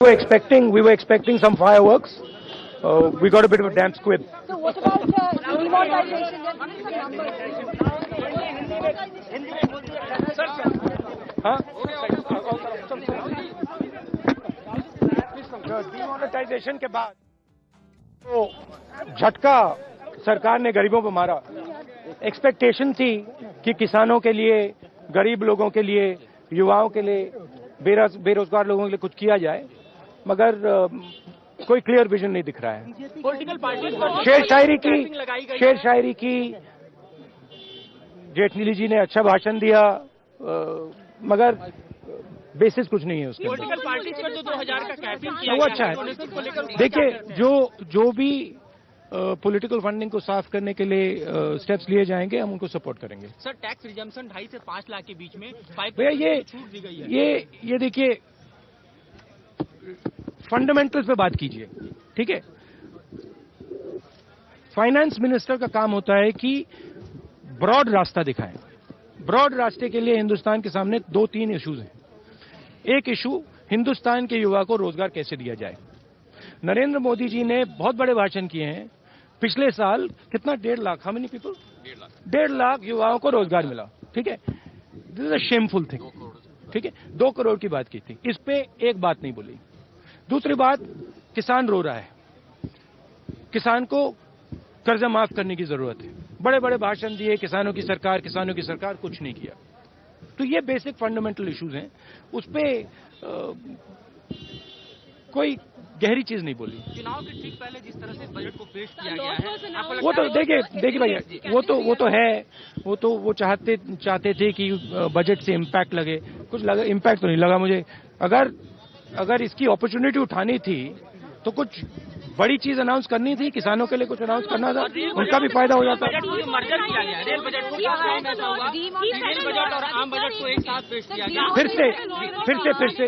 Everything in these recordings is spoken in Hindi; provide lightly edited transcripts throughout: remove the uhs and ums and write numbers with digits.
We were expecting some fireworks. We got a bit of a damp squib. So what about demonetization? Huh? Demonetisation के बाद तो झटका सरकार ने गरीबों को मारा। एक्सपेक्टेशन थी कि किसानों के लिए, गरीब लोगों के लिए, युवाओं के लिए, बेरोजगार लोगों के लिए कुछ किया जाए, मगर कोई क्लियर विजन नहीं दिख रहा है। पॉलिटिकल पार्टी शेर शायरी की जेटली जी ने अच्छा भाषण दिया, मगर बेसिस कुछ नहीं है उसके। पॉलिटिकल पार्टी पर जो 2000 का कैपिंग किया वो अच्छा है। देखिए, जो भी पॉलिटिकल फंडिंग को साफ करने के लिए स्टेप्स लिए जाएंगे, हम उनको सपोर्ट करेंगे। सर, टैक्स रिजम्पशन 2.5 से 5 लाख के बीच में भैया छूट दी गई है। ये देखिए, फंडामेंटल्स पे बात कीजिए, ठीक है। फाइनेंस मिनिस्टर का काम होता है कि ब्रॉड रास्ता दिखाएं। ब्रॉड रास्ते के लिए हिंदुस्तान के सामने 2-3 इश्यूज हैं। एक इशू, हिंदुस्तान के युवा को रोजगार कैसे दिया जाए। नरेंद्र मोदी जी ने बहुत बड़े भाषण किए हैं। पिछले साल कितना 1.5 lakh, how many people, 1.5 lakh युवाओं को रोजगार मिला, ठीक है। This is a shameful thing, ठीक है। 2 करोड़ की बात की थी, इस पे एक बात नहीं बोली। दूसरी बात, किसान रो रहा है, किसान को कर्जा माफ करने की जरूरत है। बड़े बड़े भाषण दिए, किसानों की सरकार, कुछ नहीं किया। तो ये बेसिक फंडामेंटल इश्यूज हैं, उस पे कोई गहरी चीज नहीं बोली। चुनाव के ठीक पहले जिस तरह से बजट को पेश किया गया है, वो तो देखिए भैया, वो चाहते थे कि बजट से इम्पैक्ट लगे, कुछ लगा, इम्पैक्ट तो नहीं लगा मुझे। अगर इसकी अपॉर्चुनिटी उठानी थी तो कुछ बड़ी चीज अनाउंस करनी थी, किसानों के लिए कुछ अनाउंस करना था, उनका भी फायदा हो जाता। मर्जर किया गया, रेल बजट को रेल बजट और आम बजट को एक साथ पेश किया गया। फिर से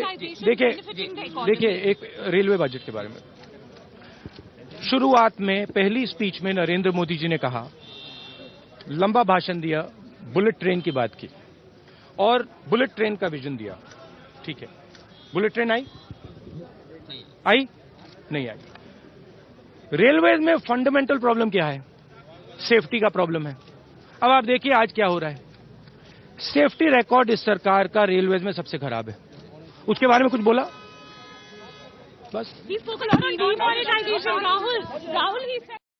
देखिए एक रेलवे बजट के बारे में। शुरुआत में पहली स्पीच में नरेंद्र मोदी जी ने कहा, लंबा भाषण दिया, बुलेट ट्रेन की बात की और बुलेट ट्रेन का विजन दिया, ठीक है। बुलेट ट्रेन आई नहीं आई। रेलवेज में फंडामेंटल प्रॉब्लम क्या है? सेफ्टी का प्रॉब्लम है। अब आप देखिए आज क्या हो रहा है। सेफ्टी रिकॉर्ड इस सरकार का रेलवेज में सबसे खराब है। उसके बारे में कुछ बोला बस।